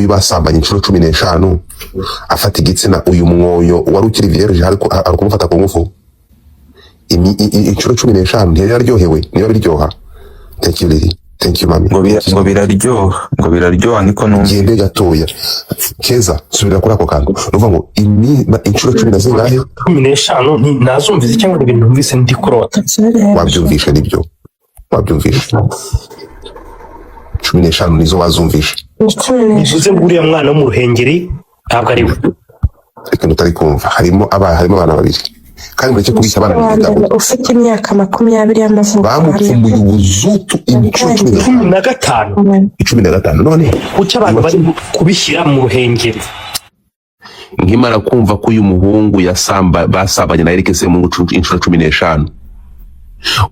nguyu basambanye inshuro 15 afata igitsina uyu mwoyo wari ukiri vierge ariko kumufata ku ngufu inshuro 15 ntiyaryohewe niba biryoha. Thank you mami. ngo biraryoha niko ngende gatoya Keza subira kuri ako kantu nuvuga ngo inshuro 10 zingahe 15 nazumvise cyangwa ibintu numvise ndi kurota. Wabyumvishe nibyo wabyumvishe 15 nizo wazumvishe bivuze ngo uriya mwana wo mu Ruhengeri ntabwo ari we. Reka ntari kumva harimo abana babiri kandi mureke kubita abana b'igabo ufite imyaka 20 y'amavuko bamupfumuye ubuzutu inshuro 15 none uca abantu bari kubishyira mu Ruhengeri. Nkimara kumva ko uyu muhungu basambanye na Eric Semungu inshuro 15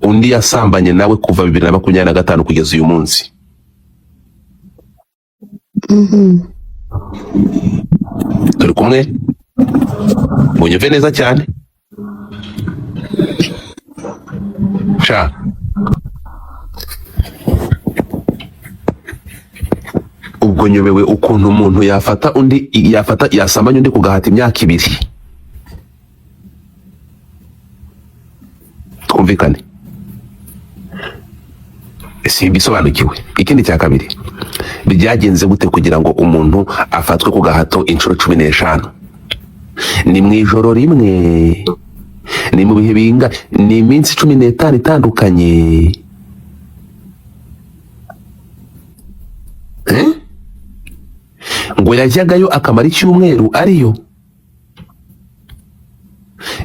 undi yasambanye nawe kuva 2025 kugeza uyu munsi. Turi kumwe munyumve neza cyane sha ubwo nyobewe ukuntu umuntu yasambanye undi kugahata imyaka 2. twumvikane si bisobanukiwe. Ikindi cya kabiri byagenze gute kugira ngo umuntu afatwe ku gahato inshuro 15? Ni mu ijoro rimwe, ni mu bihe binga, ni iminsi 15 itandukanye. Ngo yajyagayo akamara icyumweru ariyo.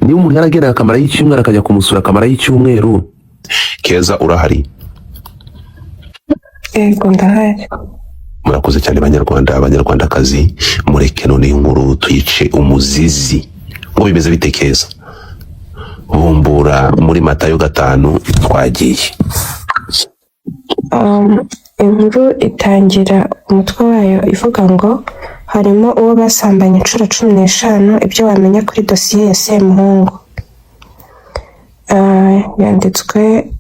Niba umuntu yaragera akamara icyumweru akajya kumusura akamara icyumweru. Keza urahari? Yego ndahari. Murakoze cyane abanyarwandakazi, mureke none inkuru tuyice umuzizi. Ngo bimeze bite Keza? Bumbura muri Matayo 5 twagiye. Inkuru itangira umutwe wayo ivuga ngo harimo uwo basambanye inshuro 15 ibyo wamenya kuri dosiye ya Semuhungu. Yanditswe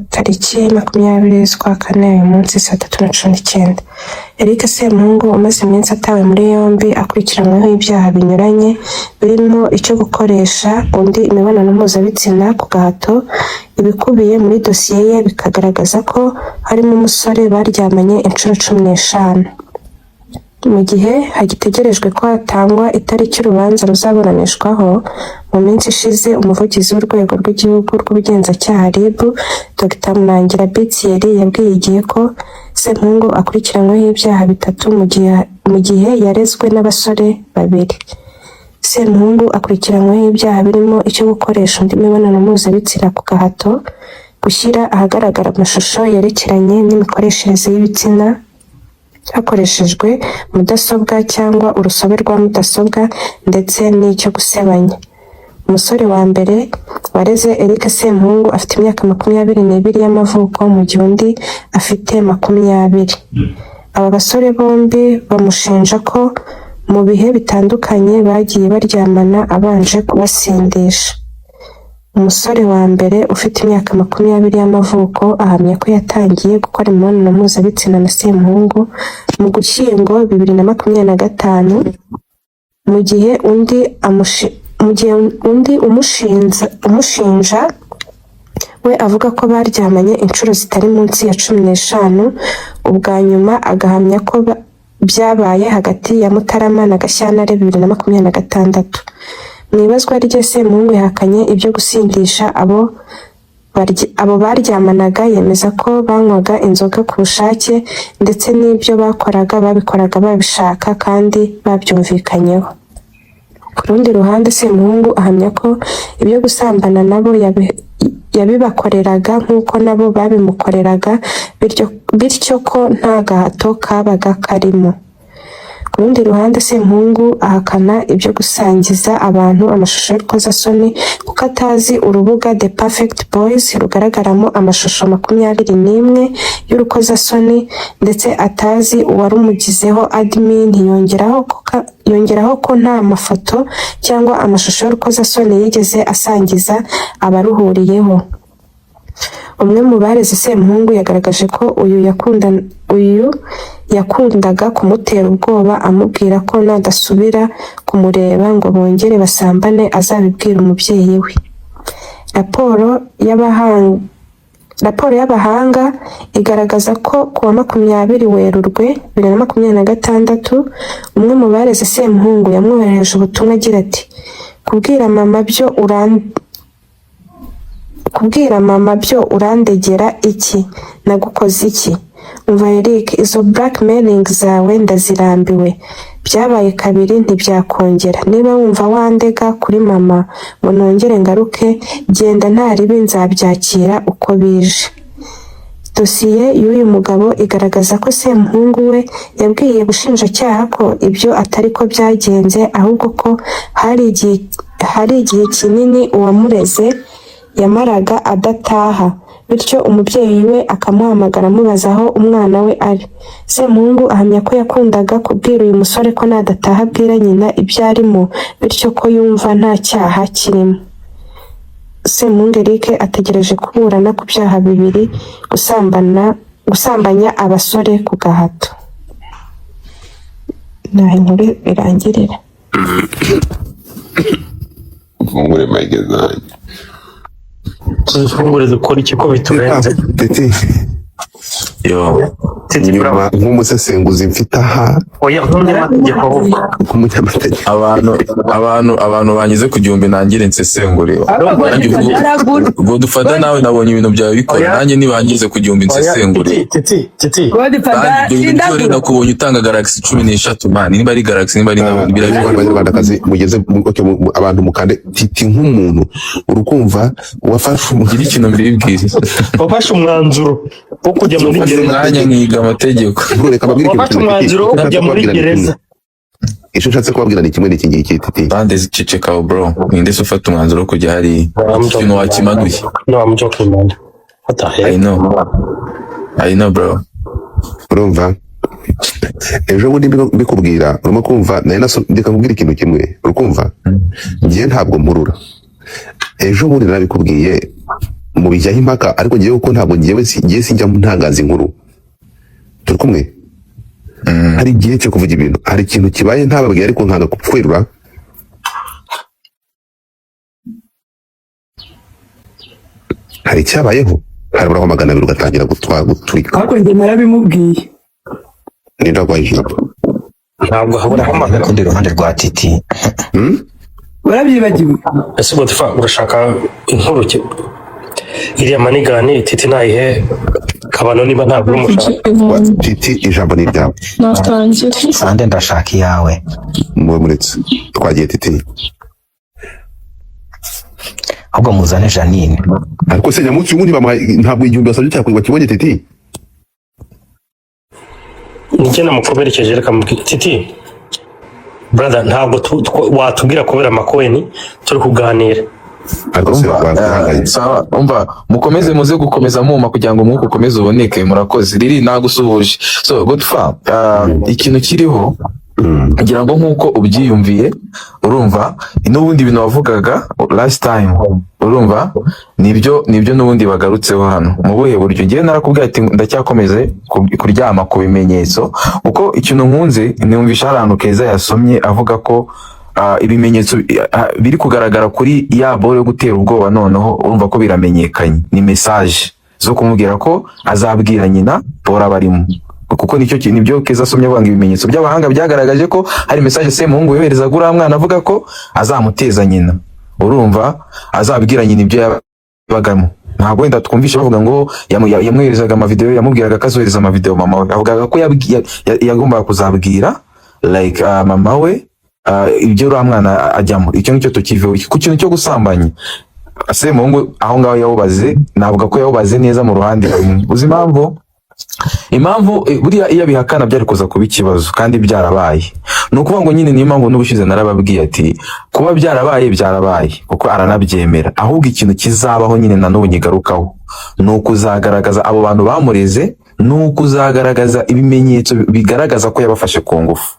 tariki 20 z'ukwa kane uyu munsi 3:19. Eric Semuhungu umaze iminsi atawe muri yombi akurikiranyweho ibyaha binyuranye birimo icyo gukoresha undi imibonano mpuzabitsina ku gahato. Ibikubiye muri dosiye ye bikagaragaza ko harimo umusore baryamanye inshuro 15. Mu gihe hagitegerejwe ko hatangwa itariki urubanza ruzaburanishwaho, mu minsi ishize umuvugizi w'urwego rw'igihugu rw'ubugenzacyaha RIB Dr Murangira Bitsiyeri yabwiye igihe ko Semuhungu akurikiranyweho ibyaha 3 mu gihe yarezwe n'abasore 2. Semuhungu akurikiranyweho ibyaha birimo icyo gukoresha undi imibonano mpuzabitsina ku gahato, gushyira ahagaragara amashusho yerekeranye n'imikoreshereze y'ibitsina hakoreshejwe mudasobwa cyangwa urusobe rwa mudasobwa ndetse n'icyo gusebanya. Umusore wa mbere wareze Eric Semuhungu afite imyaka 22 y'amavuko mu gihe undi afite 20. Aba basore bombi bamushinja ko mu bihe bitandukanye bagiye baryamana abanje kubasindisha. Umusore wa mbere ufite imyaka 20 y'amavuko ahamya ko yatangiye gukora imibonano mpuzabitsina na Semuhungu mu Gushyingo 2025, mu gihe undi umushinja we avuga ko baryamanye inshuro zitari munsi ya 15. Ubwa nyuma agahamya ko byabaye hagati ya Mutarama na Gashyantare 2026. Mu ibazwa rye Semuhungu yahakanye ibyo gusindisha abo baryamanaga, yemeza ko banywaga inzoga ku bushake ndetse n'ibyo babikoraga babishaka kandi babyumvikanyeho. Ku rundi ruhande Semuhungu ahamya ko ibyo gusambana nabo yabibakoreraga nk'uko nabo babimukoreraga, bityo ko nta gahato kabaga karimo. Ku rundi ruhande Semuhungu ahakana ibyo gusangiza abantu amashusho y'urukozasoni kuko atazi urubuga The Perfect Boys rugaragaramo amashusho 21 y'urukozasoni ndetse atazi uwarumugizeho admin. Yongeraho ko nta mafoto cyangwa amashusho y'urukozasoni yigeze asangiza abaruhuriyeho. umwe mu bareze Semuhungu yagaragaje ko uyu yakundaga kumutera ubwoba amubwira ko nadasubira kumureba ngo bongere basambane azabibwira umubyeyi we. Raporo y'abahanga igaragaza ko kuwa 20 Werurwe 2026 umwe mu bareze Semuhungu yamwoherereje ubutumwa agira ati kubwira mama byo urandegera iki, nagukoze iki? Umva Eric, izo blackmailing zawe ndazirambiwe, byabaye kabiri ntibyakongera. Niba wumva wandega kuri mama ngo nongere ngaruke, genda nta ribi nzabyakira uko bije. Dosiye y'uyu mugabo igaragaza ko Semuhungu we yabwiye ubushinjacyaha ko ibyo atari ko byagenze, ahubwo ko hari igihe kinini uwamureze yamaraga adataha, bityo umubyeyi we akamuhamagara amubaza aho umwana we ari. Semuhungu ahamya ko yakundaga kubwira uyu musore ko nadataha abwira nyina ibyo arimo, bityo ko yumva nta cyaha kirimo. Semuhungu Eric ategereje kuburana ku byaha bibiri: gusambanya abasore ku gahato. Naho inkuru irangirira. Mfungure mike zanjye. Tuzifungure dukora iki ko biturenze? Titi, nyuma nk'umusesenguzi mfite aha, Oya nk'umunyamategeko ahubwo. nk'umunyamategeko, abantu bangize ku gihumbi nangire nsesengure. Ubwo dufata nawe nabonye ibintu byawe bikora, nanjye nibangize ku gihumbi nsesengure. Titi. Kandi ibyo bintu byose nakubonye utanga Galaxy 13 man, niba ari Galaxy niba ari birabikora. abanyarwandakazi mugeze abantu mukande Titi nk'umuntu urukumva wafashe Gira ikintu mbibwire. Wafashe umwanzuro wo kujya muri gereza. Umwanya nkiga amategeko. reka babwire Wafashe umwanzuro wo kujya muri gereza. icyo nshatse kubabwira ni kimwe n'iki ngiki Titi. Bande ziceceka bro. Ninde se ufata umwanzuro wo kujya hari ikintu wakimanuye? No, I'm joking, man. What the hell? I know bro. urumva ejo bundi mbikubwira urimo kumva ndeka nkubwira ikintu kimwe urukumva ngiye ntabwo mpurura. Ejo bundi nabikubwiye mu bijyaho impaka, ariko ngiye uko ntabwo ngiye sinjya ntangaza inkuru. Turi kumwe? Hari igihe cyo kuvuga ibintu, hari ikintu kibaye ntababwiye ariko nkanga kupfwerura. Hari icyabayeho, haraburaho 200 ugatangira guturika. Ariko njye narabimubwiye. Nindagwaye ijambo. Ntabwo habura hamagara kundi ruhande rwa Titi. Barabyibagiwe. ese Godfa urashaka inkuru ki? Iriya manigani Titi nayihe kabano niba ntabwo umushaka. Titi ijambo ni ryawe. Natangira. Sande ndashaka iyawe. Muretse twagiye Titi. Ahubwo muzane Janine. Ariko se nyamutsi ubundi ntabwo igihumbi basabye cyakwe bakibonye Titi. Nijye namukomerekeje reka mubwira Titi. Brother, ntabwo watubwira kubera amakoeni turi kuganira. Ariko se wahangayitse. Sawa, umva mukomeze muze gukomeza muma kugira ngo mwuko ukomeze uboneke, murakoze. Riri nagusuhuje. So Godfa, ikintu kiriho ngira ngo nkuko ubyiyumviye, urumva n'ubundi bintu wavugaga last time, urumva nibyo n'ubundi bagarutseho hano. Mu buhe buryo? Ngiye narakubwiye ati ndacyakomeze kuryama ku bimenyetso, uko ikintu nkunze niyumvisha ahantu Keza yasomye avuga ko ibimenyetso biri kugaragara kuri ya bore yo gutera ubwoba, noneho urumva ko biramenyekanye. Ni message zo kumubwira ko azabwira nyina bora barimo, kuko nicyo kintu nibyo Keza asomye avuga ibimenyetso by'abahanga byagaragaje ko hari message Semuhungu yohereza gura mwana avuga ko azamuteza nyina, urumva azabwira nyina ibyo yabagamo. Ntabwo wenda twumvishe bavuga ngo yamwoherezaga amavideo, yamubwiraga ko azohereza amavideo mama we, avugaga ko yagombaga kuzabwira like mama we ibyo uriya mwana ajyamo. Icyo ngicyo tukiveho. Ku kintu cyo gusambanya Semuhungu aho ngaho yawubaze, navuga ko yawubaze neza mu ruhande rumwe. Uzi impamvu buriya iyo bihakana byari kuza kuba ikibazo kandi byarabaye. Ni ukuvuga ngo nyine niyo mpamvu n'ubushize narababwiye ati kuba byarabaye kuko aranabyemera, ahubwo ikintu kizabaho nyine na n'ubu nyigarukaho ni ukuzagaragaza abo bantu bamureze, ni ukuzagaragaza ibimenyetso bigaragaza ko yabafashe ku ngufu.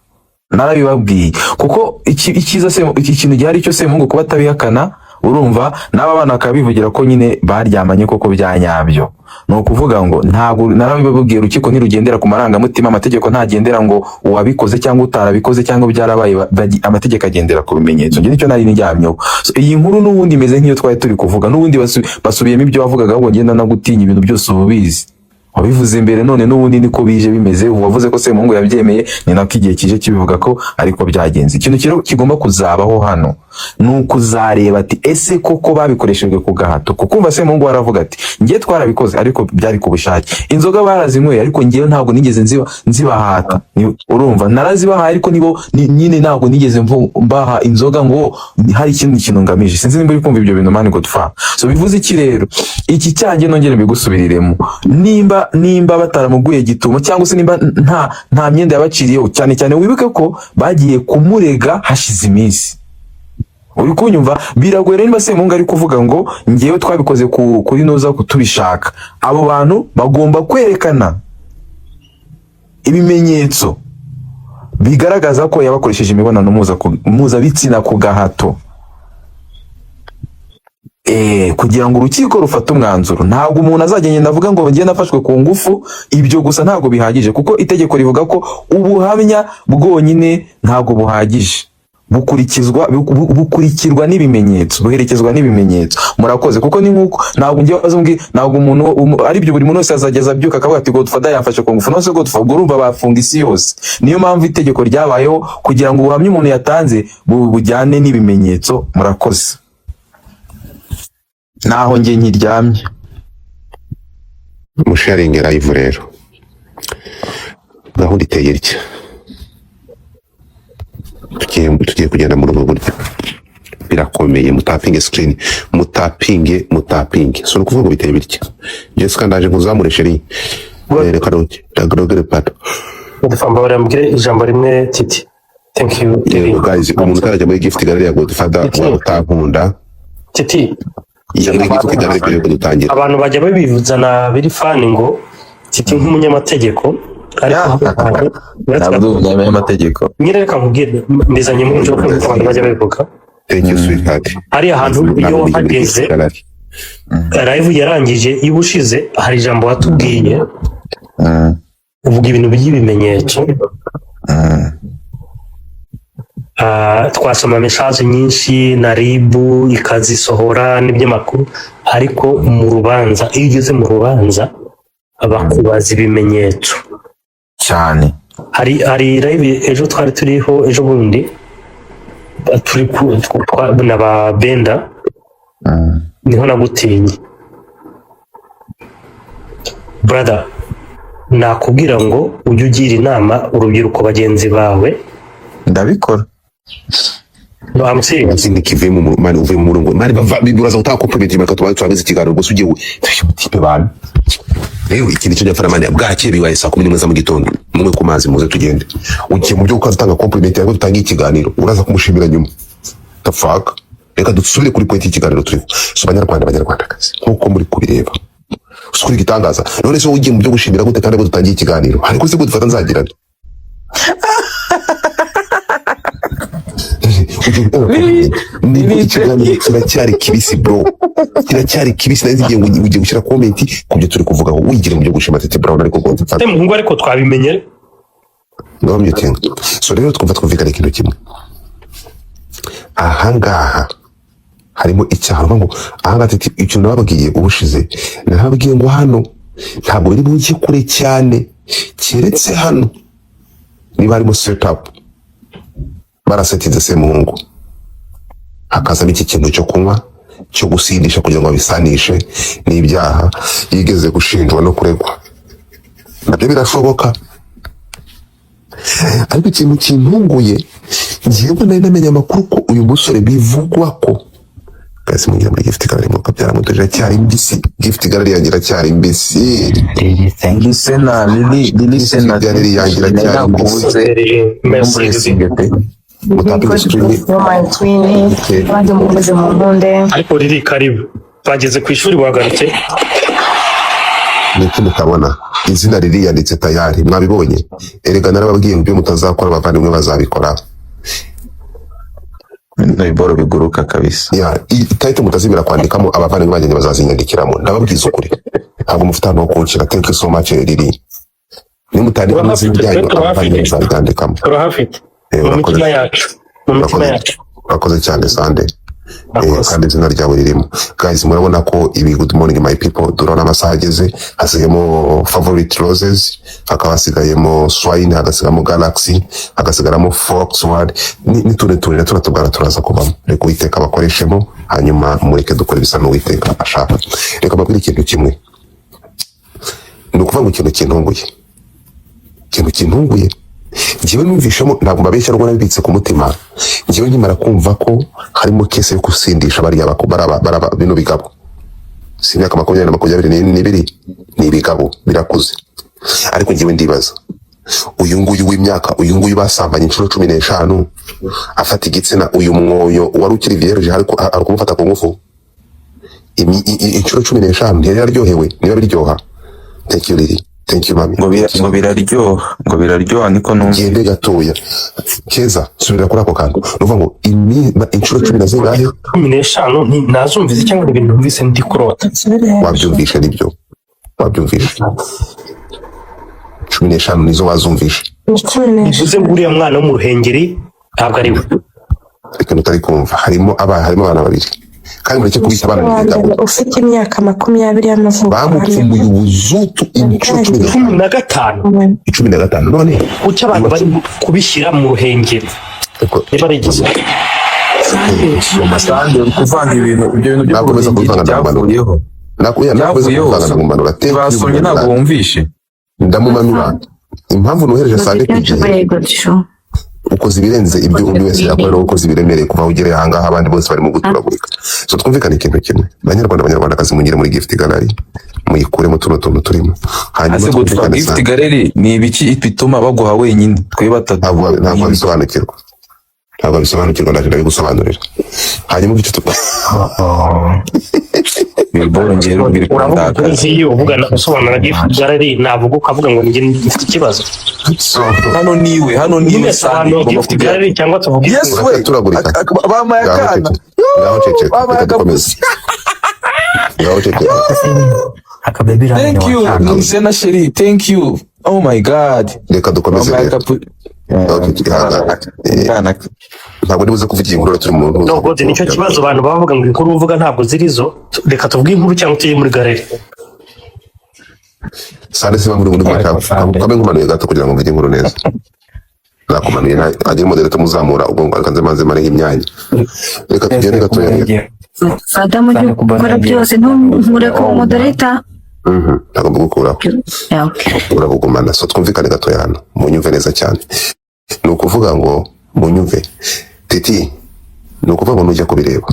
Narabibabwiye kuko ikiza iki kintu gihari cyo Semuhungu kuba atabihakana, urumva n'aba bana bakabivugira ko nyine baryamanye koko bya nyabyo. Ni ukuvuga ngo ntabwo narabibabwiye, urukiko ntirugendera ku marangamutima, amategeko ntagendera ngo uwabikoze cyangwa utarabikoze cyangwa byarabaye, amategeko agendera ku bimenyetso. Njye nicyo nari njyamyeho. Iyi nkuru n'ubundi imeze nk'iyo twari turi kuvuga, n'ubundi basubiyemo ibyo wavugaga, ahubwo ngenda nagutinya ibintu byose ububizi wabivuze mbere, none n'ubundi niko bije bimeze. Wavuze ko Semungu yabyemeye, ni nako igihe kije kibivuga ko ariko byagenze. Ikintu kiro kigomba kuzabaho hano ni ukuzareba ati ese koko babikoreshejwe ku gahato, kuko umva Semungu aravuga ati ngiye twarabikoze ariko byari ku bushake. Inzoga barazinyweye ariko ngiye ntabwo nigeze nzibahata, urumva narazibaha ariko nibo nyine ntabwo nigeze mbaha inzoga ngo hari ikindi kintu ngamije. Sinzi nimba uri kumva ibyo bintu mani Godfather. So bivuze iki rero, iki cyanjye nongere mbigusubiriremo, nimba bataramuguye gitumo cyangwa se nimba nta myenda yabaciriyeho, cyane cyane wibuke ko bagiye kumurega hashize iminsi. Uri kunyumva? Biragoye rero niba Semungu ari kuvuga ngo ngewe twabikoze kuri noza kutubishaka. Abo bantu bagomba kwerekana ibimenyetso bigaragaza ko yabakoresheje imibonano mpuzabitsina ku gahato, kugira ngo urukiko rufate umwanzuro. Ntabwo umuntu azagenda avuga ngo ngiye nafashwe ku ngufu, ibyo gusa ntabwo bihagije, kuko itegeko rivuga ko ubuhamya bwonyine ntabwo buhagije, bukurikirwa n'ibimenyetso, buherekezwa n'ibimenyetso. Murakoze. Kuko ni nkuko ntabwo ngiye bazumbwi, ntabwo umuntu ari byo buri muntu wese azageza abyuka akavuga ati Godfather yafashe ku ngufu, nose Godfather urumva bafunga isi yose. Niyo mpamvu itegeko ryabayeho kugira ngo ubuhamya umuntu yatanze bujyane n'ibimenyetso. Murakoze. Naho nge nkiryamye musharinge live rero gahunda iteye itya, tugiye kugenda muri ubu buryo, birakomeye. Mutapinge screen, mutapinge so no kuvuga biteye bitya. Jessica ndaje nkuzamure sheri reka rogere pato Godfather barambwire ijambo rimwe Titi. Thank you guys. Umuntu utarajya muri gift gallery ya Godfather utankunda Titi, dutangira abantu bajya babivuzana biri fani ngo Titi nk'umunyamategeko ntabwo umunyamategeko nyine reka nkubwire mbizanye mu buryo bwo abantu bajya babivuga. Thank you sweetheart. Hari ahantu iyo wahageze live yarangije ibushize, hari ijambo watubwiye uvuga ibintu by'ibimenyetso. Twasoma message nyinshi na ribu ikazisohora n'ibyamakuru, ariko mu rubanza iyo ugeze mu rubanza bakubaza ibimenyetso cyane. hari live ejo twari turiho ejo bundi turi na ba Benda, niho nagutinye brother. Nakubwira ngo ujye ugira inama urubyiruko bagenzi bawe. Ndabikora. No, I'm serious. Ni kive mu mani uvuye mu murongo mani biraza gutaka compliment marka twabaze ikiganiro gusa ugiye tipe bana. Rero ikindi cyo nyafara mani bwake biwaye saa 11 za mu gitondo, mumwe ku mazi muze tugende. Ugiye mu byo ukazatanga compliment yawe dutangiye ikiganiro, uraza kumushimira nyuma. The fuck? Reka dusubire kuri point y'ikiganiro turi. So banyarwandakazi nkuko muri kubireba. Usukuri gitangaza. None se ugiye mu byo gushimira gute kandi dutangiye ikiganiro? Ariko se Godfather nzagirana. Kiracyari kibisi bro, kiracyari kibisi. Nazigiye ngo ugiye gushyira comment kubyo turi kuvuga ngo wigira mu byo gushima Tete Brown ariko Godfather Semungu ariko twabimenye ngomye cyane. So rero twumvikane ikintu kimwe ahangaha, harimo icyaha ngo ahangaha Tete icyo nababwiye ubushize, nababwiye ngo hano ntabwo biri buke kure cyane, keretse hano niba harimo setup barasetinze Semungu hakazamo iki kintu cyo kunywa cyo gusindisha kugira ngo abisanishe n'ibyaha yigeze gushinjwa no kuregwa. Nabyo birashoboka, ariko ikintu kintunguye ngiye nari namenye amakuru ko uyu musore bivugwa ko kasi mungira muri gift gallery mu kabyara mu tuje cyari mbisi. Gift gallery yangira cyari mbisi. Lili sena gallery yangira cyari mbisi. ariko riri karibu bageze ku ishuri wagarutse. Niki mutabona izina riri yanditse tayari, mwabibonye? Erega narababwiye ngo mutazakora abavandimwe bazabikora. n'ibiboro biguruka kabisa. ya itahita mutazibira kwandikamo abavandimwe banjye bazazinyandikiramo ndababwiza ukuri ntabwo mufite ahantu ho kunshira. Thank you so much Lili. Nimutandika amazina yanyu abavandimwe bazabyandikamo. turahafite mu mitima yacu, mu mitima yacu. Urakoze cyane Sande. Kandi izina ryawe ririmo. Guys, murabona ko ibi good morning my people durana amasaha ageze, hasigayemo favorite roses, hakaba hasigayemo swine, hagasigamo galaxy, hagasigaramo fox word, niture turatubwara turaza kuvamo. Reka Uwiteka bakoreshemo, hanyuma mureke dukora ibisa n'Uwiteka ashaka. Reka mbabwire ikintu kimwe, ni ukuvuga ngo ikintu kintunguye njyewe numvishemo, ntabwo mbabeshya rwo nabibitse ku mutima. Njyewe nkimara kumva ko harimo kese yo gusindisha bariya baraba bino bigabo, si imyaka 22 ni ibigabo birakuze, ariko njyewe ndibaza uyu nguyu w'imyaka, uyu nguyu basambanye inshuro 15 afata igitsina, uyu mwoyo wari ukiri vierge ariko kumufata ku ngufu inshuro 15 ntiyaryohewe, niba biryoha. Thank you Lili. Thank you mami. Ngo biraryoha niko numva. Gende gatoya Keza subira kuri ako kantu nuvuga ngo inshuro 15 nazumvize cyangwa ibintu numvise ndi kurota. Wabyumvishe nibyo, wabyumvishe 15 nizo wazumvishe. Bivuze ngo uriya mwana wo mu Ruhengeri ntabwo ari we. Reka utari kumva, harimo abana babiri kandi mureke kubita abana b'igabo ufite imyaka 20 y'amavuko bamupfumuye ubuzutu inshuro 15 none uca abantu bari kubishyira mu Ruhengeri niba ari igihe Sande kuvanga ibyo bintu byo nakomeza kuvanga byavuyeho. nakomeza kuvanga mu manura basomye ntabwo wumvishe. Ndamumanura impamvu nohereje Sande kugiye ukoze ibirenze ibyo undi wese yakorera, ukoze ibiremereye kuva ugereye ahangaha abandi bose barimo guturagurika. So twumvikane ikintu kimwe, banyarwandakazi mungire muri gift gallery muyikuremo tuno tuntu turimo, hanyuma twumvikane gift gallery ni ibiki bituma baguha wenyine twe batatu. Ntabwo bisobanukirwa ndaje gusobanurira hanyuma icyo biboro ngero biri kwandaka iyo uvugana usobanura gift gallery navuga ukavuga ngo njye mfite ikibazo. hano niwe Sande gift gallery cyangwa tuvuga yes we turagurika bama yakana ngaho cece akabebira. Thank you Sena Sheri, thank you. Oh my god, reka dukomeze ntabwo nibuze kuvuga inkuru turi mu no god nicyo kibazo abantu bavuga ngo inkuru uvuga ntabwo zirizo. Reka tuvuge inkuru cyangwa tujye muri gallery. Sande siba muri kamwe nkumanuye gato kugira ngo mvuge inkuru neza. Nakumanuye agiye moderator muzamura ubwo ngo akanze manze mare imyanya. Reka tugende gatoya. Fata mu gihe ukora byose ntumure ko moderator. Ntabwo gukuraho. Urabugumana. So twumvikane gatoya hano munyumve neza cyane. Ni ukuvuga ngo munyumve Titi, ni ukuvuga ngo nujya kubireba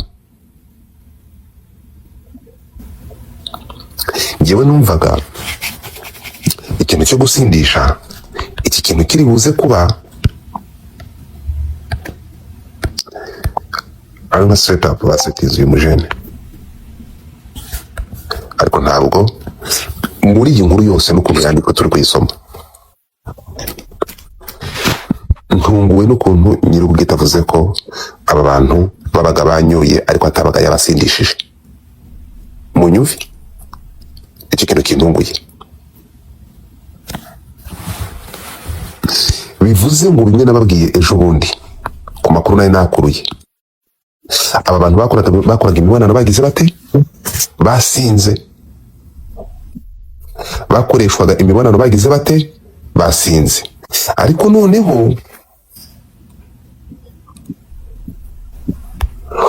njyewe numvaga ikintu cyo gusindisha iki kintu kiri buze kuba ari nka setup basetiza uyu mujene, ariko ntabwo muri iyi nkuru yose n'ukuntu yandikwa turi kuyisoma ntunguwe n'ukuntu nyir'ubwite avuze ko aba bantu babaga banyoye ariko atabaga yabasindishije. Munyumve iki kintu kintunguye, bivuze ngo bimwe nababwiye ejo bundi ku makuru nari nakuruye, aba bantu bakoraga imibonano bagize bate, basinze, bakoreshwaga imibonano bagize bate, basinze. Ariko noneho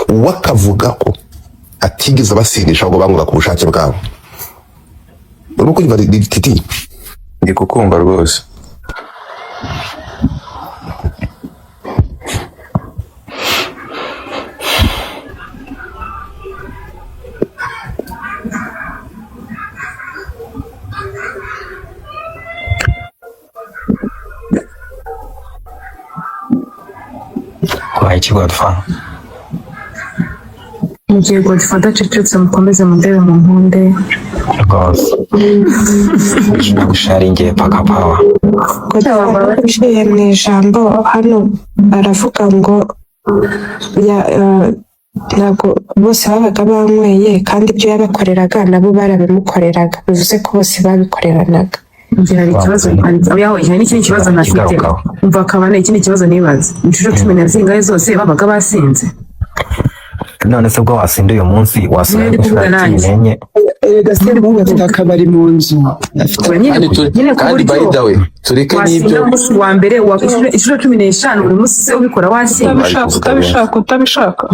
wakavuga ko atigeze abasindisha ahubwo banyura ku bushake bwabo. Urimo kunyumva Titi? Ndi kukumva rwose. Kwa iki Godfather? Mugiye Godfather cecetse mukomeze mundebe mu nkunde. Rwose. Usharingiye paka power. Godfather uciye mu ijambo hano aravuga ngo ntabwo bose babaga banyweye kandi ibyo yabakoreraga nabo barabimukoreraga, bivuze ko bose babikoreranaga. ngira ikibazo yahoye n'ikindi kibazo ntafite umva akabana ikindi kibazo nibaza inshuro 10 na zingahe zose babaga basinze. none se ubwo wasinda uyu munsi wasinda inshuro 10 erega se mu bafite akabari mu nzu kandi by the way tureke n'ibyo umunsi wa mbere wa inshuro 15 buri munsi se ubikora wasinda utabishaka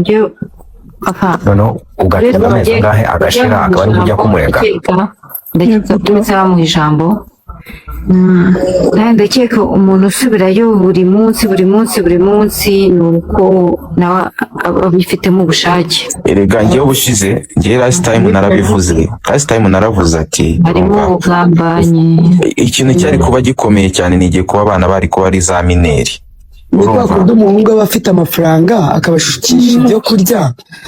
none ugatega amezi angahe agashira akaba ari kujya kumurega. ndakeka mu ijambo ndakeka umuntu usubirayo buri munsi ni uko nawe abifitemo ubushake. erega njyewe ubushize njyewe last time naravuze ati harimo ubugambanyi. ikintu cyari kuba gikomeye cyane nigiye kuba abana bari kuba ari za mineri. ni kwa kundi umuhungu aba afite amafaranga akabashukisha ibyo kurya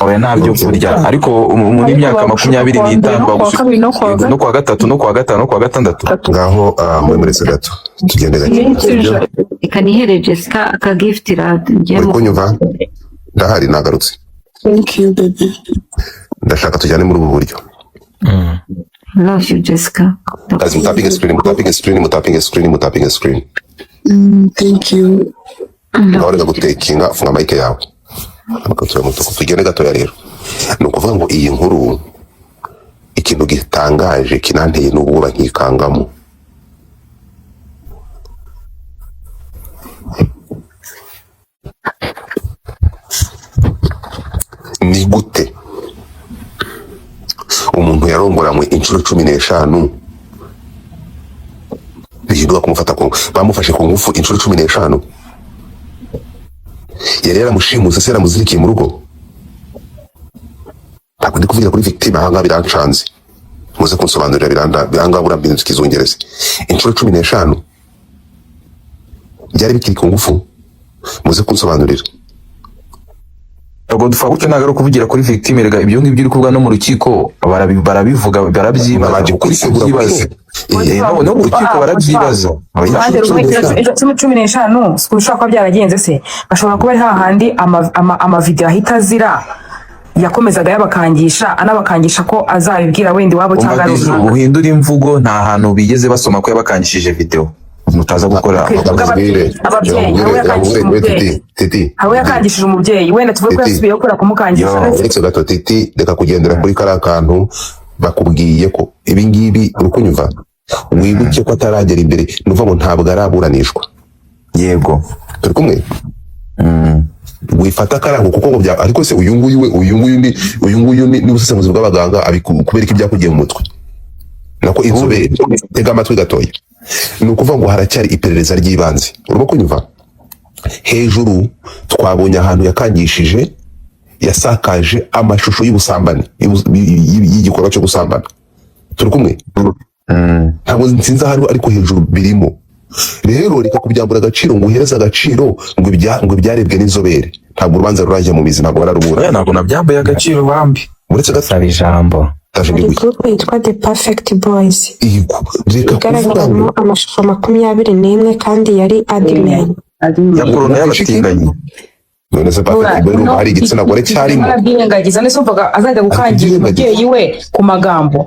oya nta byo kurya ariko muri imyaka 25 bagusukira no kwa gatatu no kwa gatanu no kwa gatandatu ngaho muri gato tugende gake ikanihere Jessica aka gift rad uri kunyumva ndahari nagarutse. thank you baby ndashaka tujyane muri ubu buryo. love you Jessica. Guys, mutapping screen. thank you. Nawe reka gutekinga funga mic yawe. Amakatura mutuku tugende gatoya rero. Ni ukuvuga ngo iyi nkuru ikintu gitangaje kinanteye n'ubwoba nkikangamo. Ni gute umuntu yarongoranywe inshuro 15 bihinduka kumufata ko bamufashe ku ngufu inshuro 15 yari yaramushimuse se yaramuzirikiye mu rugo. Ntabwo ndi kuvugira kuri victime ahanga birancanze muze kunsobanurira biranga burambinze kizongereza inshuro 15 byari bikiri ku ngufu muze kunsobanurira. ubwo dufa gutyo nagaro kuvugira kuri victime rega ibyo ngibyo uri kuvuga no mu rukiko barabivuga barabyibaza baje kwisegura kwibaza no mu rukiko barabyibaza. Ejo 15 ushaka ko byaragenze se bashobora kuba ari hahandi ama video ahita azira yakomezaga yabakangisha anabakangisha ko azabibwira wende wabo cyangwa ari ubuhindura imvugo nta hantu bigeze basoma ko yabakangishije video mutaza gukora aho yakangishije umubyeyi wenda tuvuge ko yasubiye gukora kumukangisha uretse gato titi reka kugendera kuri kara kantu bakubwiye ko ibi ngibi uri kunyumva wibuke ko ataragera imbere nuva ngo ntabwo araburanishwa. Yego turi kumwe wifata karango kuko ngo bya ariko se uyu nguyu ni ubusesenguzi bw'abaganga kubera ko ibyakugiye mu mutwe nako inzobere tega amatwi gatoya. Ni ukuvuga ngo haracyari iperereza ry'ibanze urimo kunyumva. Hejuru twabonye ahantu yakangishije yasakaje amashusho y'ubusambane y'igikorwa cyo gusambana. Turi kumwe ntabwo nsinza hano ariko hejuru birimo. Rero reka kubyambura agaciro ngo uhereze agaciro ngo ibyarebwe n'inzobere. Ntabwo urubanza rurajya mu mizi ntabwo bararubura. Ntabwo nabyambaye agaciro bambi uretse gasaba ijambo hari group yitwa The Perfect Boys igaragaramo amashusho 21 kandi yari admin ya corona y'abatinganyi. none se Perfect Boys hari igitsina gore cyarimo byirengagiza nese umvaga azajya gukangira umubyeyi we ku magambo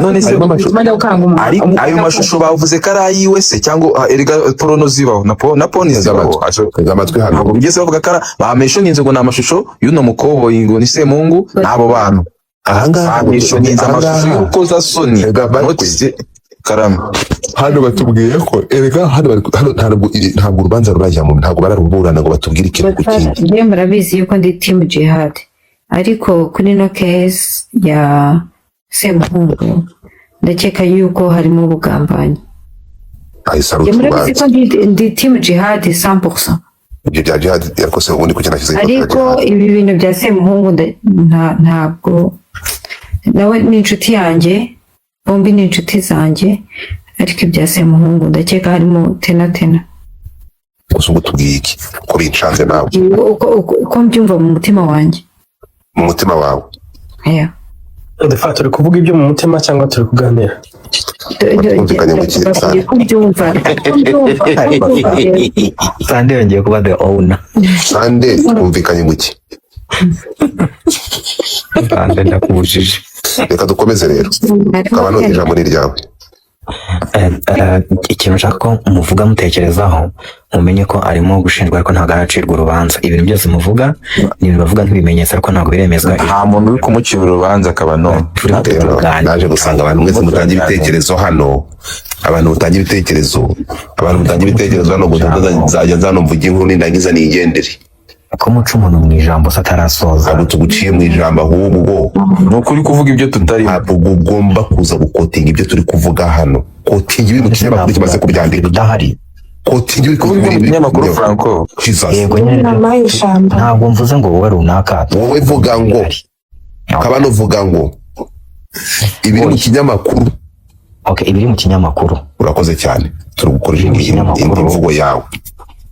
none se bajya gukanga umuntu ayo mashusho bavuze ko ari ayiwe se cyangwa erega porono zibaho na poni zibaho amatwi hano ntabwo bigeze bavuga ko bameshoninze ngo ni amashusho y'uno mukoboyi ngo ni Semungu n'abo bantu ahangaha bameshoninze amashusho y'ukoza soni karame hano batubwiye ko erega hano ntabwo urubanza rurajya mu ntabwo bararuburana ngo batubwire ikintu ku kindi. Njye murabizi yuko ndi team Jihad ariko kuri no case ya Semungu ndakeka yuko harimo ubugambanyi. Murabizi ko ndi team Jihad 100%. Ibyo bya Jihad yakose ubundi kugena kize ariko ibi bintu bya Semungu ntabwo nawe ni inshuti yanjye bombi ni inshuti zanjye ariko ibya Semungu ndakeka harimo tena gusa tubwiye iki ko bincanze nawe uko mbyumva mu mutima wanjye mu mutima wawe Defa turi kuvuga ibyo mu mutima cyangwa turi kuganira? Twumvikanye mu kintu cyane. kubyumva Sande yongeye kuba the owner. Sande twumvikanye mu ki? Sande ndakubujije. Reka dukomeze rero. Kabano ijambo ni ryawe. Ikintu nshaka ko muvuga mutekerezaho mumenye ko arimo gushinjwa ariko ntabwo aracirwa urubanza. Ibintu byose muvuga ni ibintu bavuga nk'ibimenyetso ariko ntabwo biremezwa. nta muntu uri kumucira urubanza Kabano. Naje gusanga abantu mwese mutanga ibitekerezo hano. Abantu mutanga ibitekerezo hano ngo nzajya nzano mvuge inkuru nindangiza nigendere. Ko muca umuntu mu ijambo se atarasoza. Ntabwo tuguciye mu ijambo ahubwo ni ukuri kuvuga ibyo tutari. ntabwo ugomba kuza gukotinga ibyo turi kuvuga hano. Kotinga ibintu kinyamakuru kimaze kubyandika. Udahari. Kotinga ibiri Kuvuga kuvuga ibinyamakuru Franco. Jesus. Yego nyine inama y'ijambo ntabwo mvuze ngo wowe runaka. Wowe vuga ngo Kabano vuga ngo ibiri mu kinyamakuru. Okay, ibiri mu kinyamakuru. Urakoze cyane. Turi gukoresha indi mvugo yawe.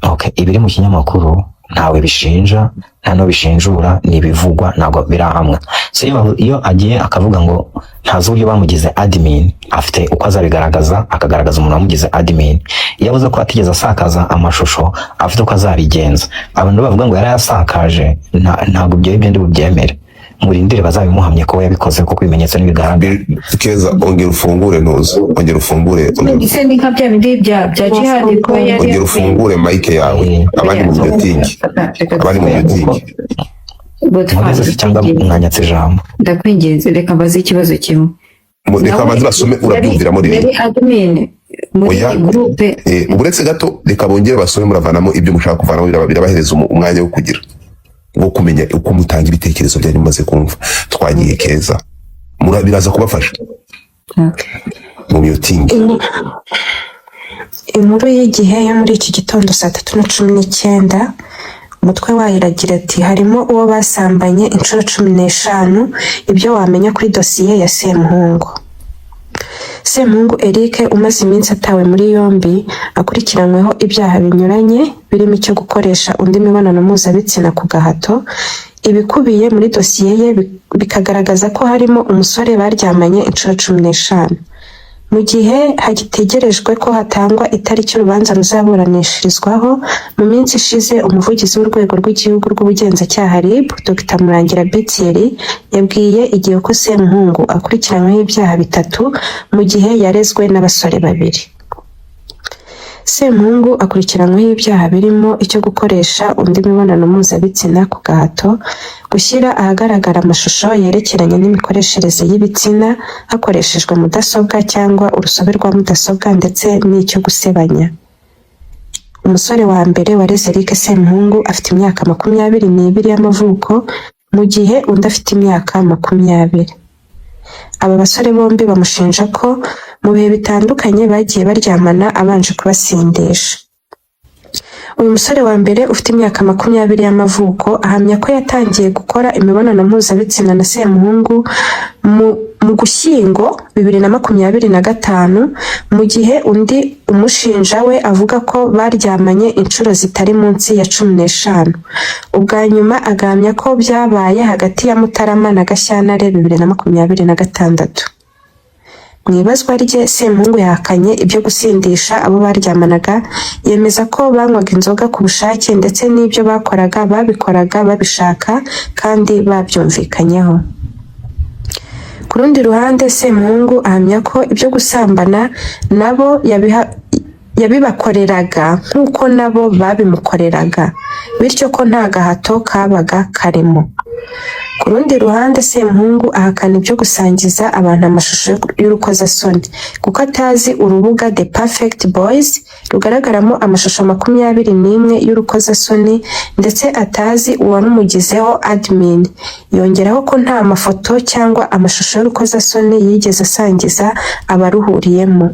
Okay, ibiri mu kinyamakuru ntawe bishinja nta no bishinjura ni ibivugwa ntabwo birahamwa. So iyo agiye akavuga ngo ntazi uburyo bamugize admin afite uko azabigaragaza akagaragaza umuntu wamugize admin. Iyo avuze ko atigeze asakaza amashusho afite uko azabigenza. Abantu bavuga ngo yarayasakaje ntabwo ibyo ndi bubyemere. Murindire bazabimuhamye ko yabikoze kuko ibimenyetso n'ibigaragara. Keza ongera ufungure ntuzi. Ongera ufungure. ese ni nka bya bindi bya jihad ko yari Ongera ufungure mic yawe. Abandi mu meeting. Abandi mu meeting. Mugeze cyangwa mwanyatse ijambo. ndakwinginze reka mbaze ikibazo kimwe. Reka abanze basome urabyumvira muri yari admin muri Oya. groupe. Uburetse gato reka bongere basome muravanamo ibyo mushaka kuvanamo birabahereza umwanya wo kugira ngo kumenya uko mutanga ibitekerezo byanyu mumaze kumva. Twagiye Keza biraza kubafasha mu meeting. inkuru y'igihe yo muri iki gitondo 3:19 umutwe wayo iragira ati harimo uwo basambanye inshuro 15 ibyo wamenya kuri dosiye ya Semuhungu. Semuhungu Eric umaze iminsi atawe muri yombi akurikiranyweho ibyaha binyuranye birimo icyo gukoresha undi mibonano mpuzabitsina ku gahato. Ibikubiye muri dosiye ye bikagaragaza ko harimo umusore baryamanye inshuro 15. Mu gihe hagitegerejwe ko hatangwa itariki urubanza ruzaburanishirizwaho, mu minsi ishize umuvugizi w'urwego rw'igihugu rw'ubugenzacyaha RIB Dr Murangira Bitieri yabwiye igihe ko Semuhungu akurikiranyweho ibyaha 3 mu gihe yarezwe n'abasore 2. Semuhungu akurikiranyweho ibyaha birimo icyo gukoresha undi mibonano mpuzabitsina ku gahato, gushyira ahagaragara amashusho yerekeranye n'imikoreshereze y'ibitsina hakoreshejwe mudasobwa cyangwa urusobe rwa mudasobwa ndetse n'icyo gusebanya. Umusore wa mbere wareze Eric Semuhungu afite imyaka 22 y'amavuko mu gihe undi afite imyaka 20. Aba basore bombi bamushinja ko mu bihe bitandukanye bagiye baryamana abanje kubasindisha. Uyu musore wa mbere ufite imyaka 20 y'amavuko ahamya ko yatangiye gukora imibonano mpuzabitsina na Semuhungu mu Gushyingo 2025 mu gihe undi umushinja we avuga ko baryamanye inshuro zitari munsi ya 15. Ubwa nyuma agamya ko byabaye hagati ya Mutarama na Gashyantare 2026. Mu ibazwa rye Semuhungu yahakanye ibyo gusindisha abo baryamanaga, yemeza ko banywaga inzoga ku bushake ndetse n'ibyo bakoraga babikoraga babishaka kandi babyumvikanyeho. Ku rundi ruhande Semuhungu ahamya ko ibyo gusambana nabo yabibakoreraga nk'uko nabo babimukoreraga, bityo ko nta gahato kabaga karimo. Ku rundi ruhande Semuhungu ahakana ibyo gusangiza abantu amashusho y'urukozasoni kuko atazi urubuga The Perfect Boys rugaragaramo amashusho 21 y'urukozasoni ndetse atazi uwamumugizeho admin. Yongeraho ko nta mafoto cyangwa amashusho y'urukozasoni yigeze asangiza abaruhuriyemo.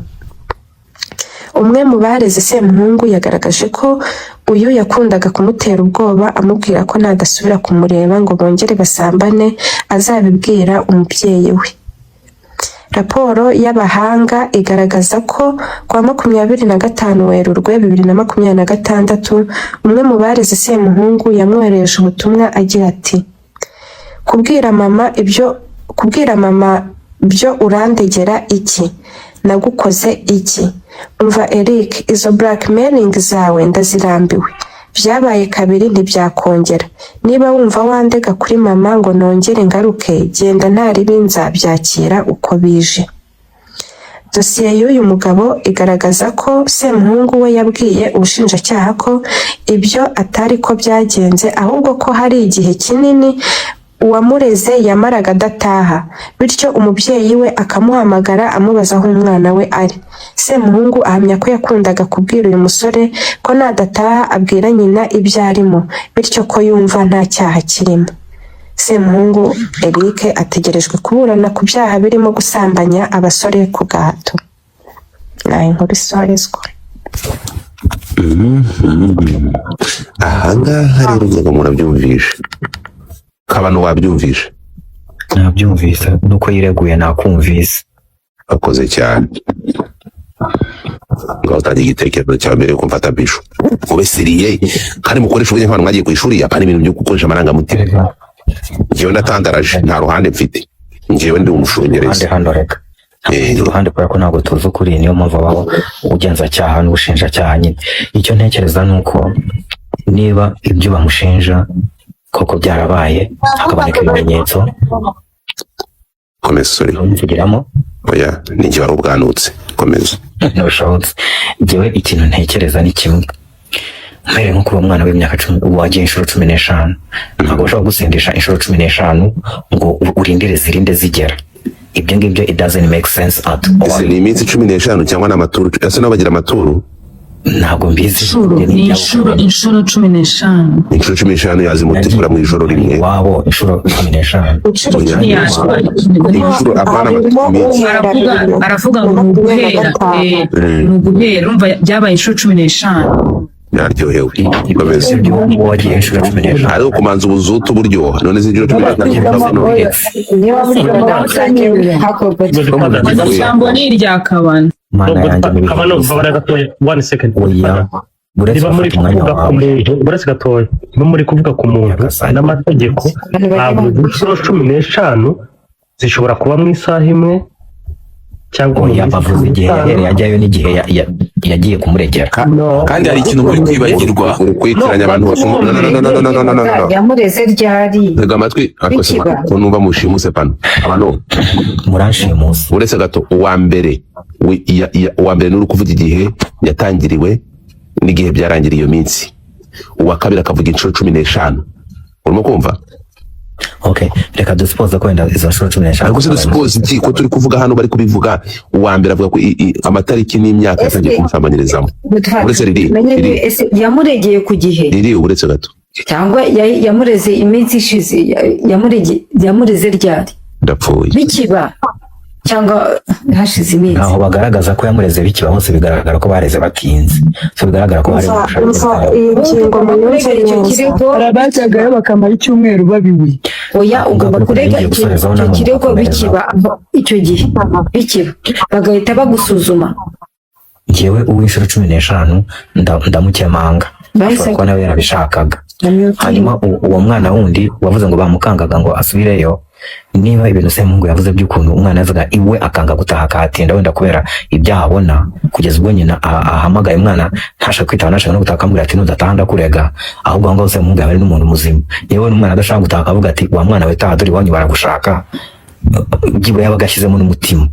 Umwe mu bareze Semuhungu yagaragaje ko uyu yakundaga kumutera ubwoba amubwira ko nadasubira kumureba ngo bongere basambane azabibwira umubyeyi we. Raporo y'abahanga igaragaza ko kwa 25 Werurwe 2026 umwe mu bareze Semuhungu yamwohereje ubutumwa agira ati: kubwira mama ibyo kubwira mama byo urandegera iki, nagukoze iki? Umva Eric, izo blackmailing zawe ndazirambiwe, byabaye kabiri ntibyakongera. Niba wumva wandega kuri mama ngo nongere ngaruke, genda nta ribi nzabyakira uko bije. Dosiye y'uyu mugabo igaragaza ko Semuhungu we yabwiye ubushinjacyaha ko ibyo atari ko byagenze, ahubwo ko hari igihe kinini uwamureze yamaraga adataha, bityo umubyeyi we akamuhamagara amubaza aho umwana we ari. Semuhungu ahamya ko yakundaga kubwira uyu musore ko nadataha abwira nyina ibyo arimo, bityo ko yumva nta cyaha kirimo. Semuhungu Eric ategerejwe kuburana ku byaha birimo gusambanya abasore ku gahato. Nayo inkuru isorezwa. ahangaha rero ntabwo murabyumvishe, kabano wabyumvishe? nabyumvise nuko yireguye nakumvise. akoze cyane, ngaho utangiye igitekerezo cya mbere yuko mfata bisho mube seriye kandi mukoresha ubwenge nk'abantu mwagiye ku ishuri, apana ibintu byo gukoresha amarangamutima. Njyewe ndatandaraje, nta ruhande mfite, njyewe ndi umushungerezi. Hano reka uruhande kubera ko ntabwo tuzi ukuri, niyo mpamvu abaho ubugenzacyaha n'ubushinjacyaha nyine. Icyo ntekereza ni uko niba ibyo bamushinja koko byarabaye, hakaboneka ibimenyetso, komeza sori mvugiramo oya ninjye wari ubwanutse, komeza. ntibishobotse. Njyewe ikintu ntekereza ni kimwe, mbere nko kuba umwana w'imyaka 10 wagiye inshuro 15, ntabwo ushobora gusindisha inshuro 15 ngo urindire zirinde zigera. Ibyo ngibyo it doesn't make sense at all. Ese ni iminsi 15 cyangwa n'amaturu? Ese no bagira amaturu? Ntabwo mbizi. Ni inshuro 15. Inshuro 15 yazimutikura mu ijoro rimwe. Wabo inshuro 15. Inshuro apana iminsi. Aravuga ngo nuguhera urumva byabaye inshuro 15. Naryohewe, komeza. Wagiye inshuro 15. Ariko kumanza ubuzutu buryoha, none z'inshuro 15 ijambo ni irya kabana. Mana yanjye one second. oya Niba muri kuvuga ku muntu, buretse gatoya, niba muri kuvuga ku muntu n'amategeko, ntabwo inshuro 15 zishobora kuba mu isaha imwe cyangwa oya bavuze igihe yahereye ajyayo n'igihe yagiye kumuregera. kandi hari ikintu muri kwibagirwa, uri kwitiranya abantu no. yamureze ryari? Tega amatwi akose ko numva mushimuse pano abantu Muranshimusa. uretse gato uwa mbere n'uri kuvuga igihe yatangiriwe n'igihe byarangiriye iyo minsi, uwa kabiri akavuga inshuro 15. urimo kumva? Okay, reka dusuppose ko wenda izo nshuro 15. ariko se dusuppose iki ko turi kuvuga hano bari kubivuga? Uwa mbere avuga ko amatariki n'imyaka yatangiye kumusambanyirizamo. uretse Ese yamuregeye ku gihe riri uretse gato cyangwa yamureze iminsi ishize? Yamureze ryari? ndapfuye Bikiba cyangwa hashize iminsi? Aho bagaragaza ko yamureze bikiba hose bigaragara ko bareze bakinze, so bigaragara ko bari barabajyagayo bakamara icyumweru babibuye. Oya, ugomba kurega icyo kirego bikiba icyo gihe bikiba bagahita bagusuzuma. Njyewe uw'inshuro 15 ndamukemanga, ashobora kuba nawe yarabishakaga. Hanyuma uwo mwana wundi wavuze ngo bamukangaga ngo asubireyo, niba ibintu Semungu yavuze by'ukuntu umwana yazaga iwe akanga gutaha akahatinda wenda kubera ibyaha abona, kugeza ubwo nyina ahamagaye umwana ntashaka kwitaba, ntashaka no gutaha akamubwira ati nudataha ndakurega, ahubwo aho ngaho Semungu yaba ari n'umuntu muzima. Niba n'umwana adashaka gutaha akavuga ati wa mwana we taha, dore iwanyu baragushaka, byibura yabaga ashyizemo n'umutima.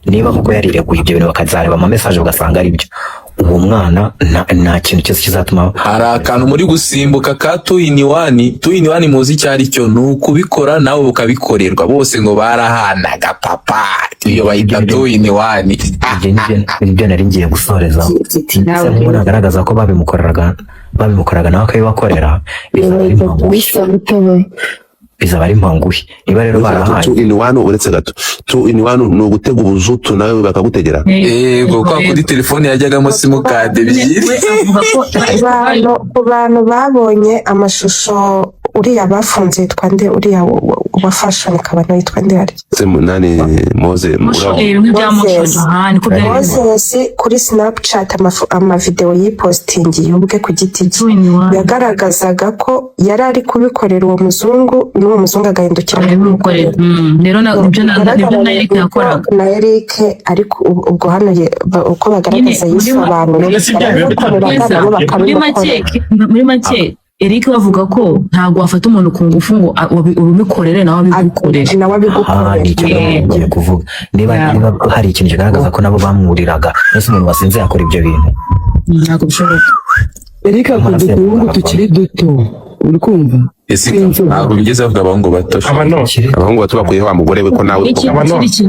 Niba kuko yarireguye ibyo bintu bakazareba ama message ugasanga ari byo, uwo mwana nta kintu cyose kizatuma. hari akantu muri gusimbuka ka 2 in 1 muzi icyo ari cyo, ni ukubikora nawe ukabikorerwa, bose ngo barahanaga papa, iyo bayita 2 in 1. Ibyo nari ngiye gusoreza. Umuntu agaragaza ko babimukoreraga nawe akabibakorera, bizaba ari mpanguye. Niba rero barahaye 2 in 1 uretse gato 2 in 1 ni ugutega ubuzutu nawe bakagutegera. Yego, kwa kuri telefone yajyagamo simukade ebyiri. Ku bantu babonye amashusho uriya bafunze yitwa nde, uriya wafashe mukabano yitwa nde hari Semunani Moze ibintu bya Moses niko byagenze. Moses kuri Snapchat amavideo yipostingiye ubwe ku giti cye yagaragazaga ko yari ari kubikorera uwo muzungu n'uwo muzungu agahindukira kubikorera. Rero nibyo na Eric yakoraga na Eric, ariko ubwo hano uko bagaragaza yisobanura muri make Eric bavuga ko ntabwo wafata umuntu ku ngufu ngo ubimukorere nawe abigukorere. Ngiye kuvuga niba hari ikintu kigaragaza ko nabo bamwuriraga ese umuntu wasinze yakora ibyo bintu Ntabwo bishoboka. Eric akunze kuvuga tukiri duto uri kumva ntabwo bigeze bavuga abahungu bato. abahungu bato bakuye wa mugore we ko nawe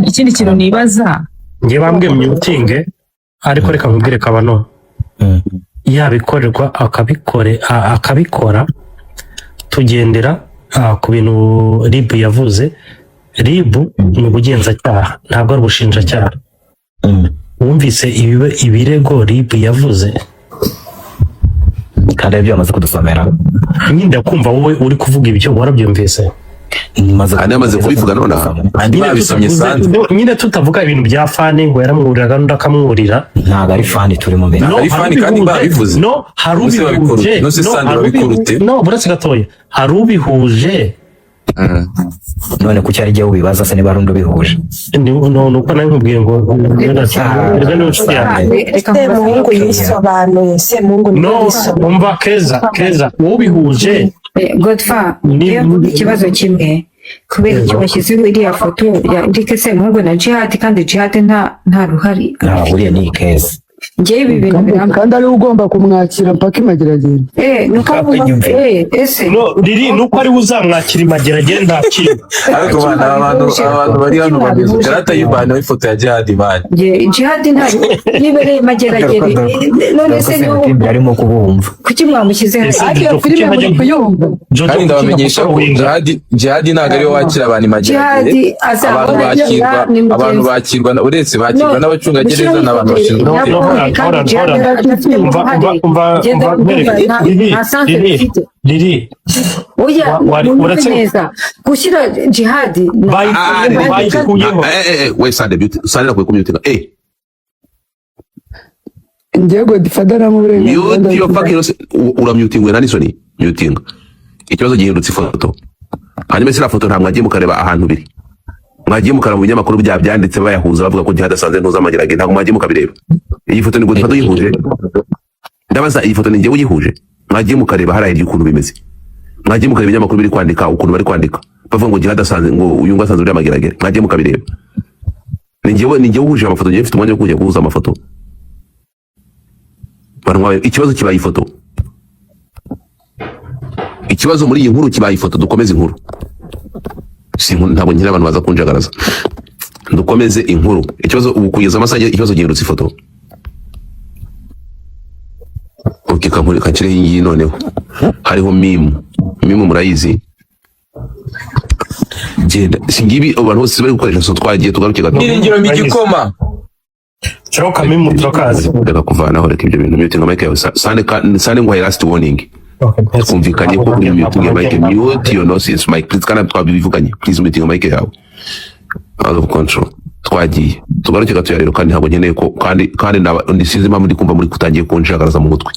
Ikindi kintu nibaza njye bambwiye mutinge, ariko reka nkubwire Kabano yabikorerwa akabikora tugendera ku bintu RIB yavuze. RIB ni ubugenzacyaha ntabwo ari ubushinjacyaha. Wumvise ibirego RIB yavuze kandi ibyo bamaze kudusomera nyine kumva wowe uri kuvuga ibyo warabyumvise amaze kubivuga none andi babisomye sanze nyine tutavuga ibintu bya fani ngo yaramwuriraga n'undi akamwurira. ntabwo ari fani turimo mbere ari fani kandi babivuze no harubihuje no buretse gatoya harubihuje none kuki ari jye ubibaza se niba rundo bihuje nuko nawe nkubwiye ngo Semungu yisobanuye Semungu umva keza ubihuje Godfa ikibazo kimwe kubera icyo bashyizeho iriya foto ya Eric Semungu na Jihad, kandi Jihad nta ruhari uriya ni keza njye ibi bintu biramba kandi ari ugomba kumwakira mpaka imageragere nuko ese riri nuko ari uzamwakira imageragere nta kintu. ariko abantu bari hano bameze karata y'ibana ifoto ya Jihad bana Jihad nta yibereye imageragere none se niwe arimo kubumva kuki mwamushyize ariko filime muri kuyumva kandi ndabamenyesha ko Jihad ntabwo ariwe wakira abantu imageragere. abantu bakirwa uretse bakirwa n'abacungagereza n'abantu bashinzwe Riri uretse neza gushyira Jihad we Sande nakuye kumyutinga ngiye godifada mu burenganzira uramyutinga nani soni myutinga ikibazo gihindutse ifoto hanyuma sira foto nta mwagiye mukareba ahantu biri mwagiye mukareba mu binyamakuru byanditse bayahuza bavuga ko Jihad asanze ntuzamagerage ntabwo mwagiye mukabireba. Iyi foto ni godifada uyihuje ndabaza iyi foto ni njye uyihuje mwagiye mukareba hariya ukuntu bimeze mwagiye mukareba ibinyamakuru biri kwandika ukuntu bari kwandika bavuga ngo Jihad asanze ngo uyu ngo asanze uri amageragere mwagiye mukabireba. Ni njye uhuje amafoto njye mfite umwanya wo kujya guhuza amafoto ikibazo kibaye ifoto. Ikibazo muri iyi nkuru kibaye ifoto. Dukomeze inkuru ntabwo nkira abantu baza kunjagaraza. Dukomeze inkuru. Ikibazo ubu kugeza amasaha ikibazo gihindutse ifoto. Kakire iyi noneho hariho mimu murayizi genda singibi abantu bose bari gukoresha so twagiye tugaruke gato Niringiro migikoma Choka mimu turakazi reka kuvanaho reka ibyo bintu mutinga mic yawe sane ngo last warning kumvikanye ko uri mutinga mic mute your nonsense mic please kana twabivuganye please mutinga mic yawe out of control twagiye tugaruke gato ya rero kandi ntabwo nkeneye ko kandi ndisize impamvu ndi kumva muri kutangiye kunjagaraza mu mutwe.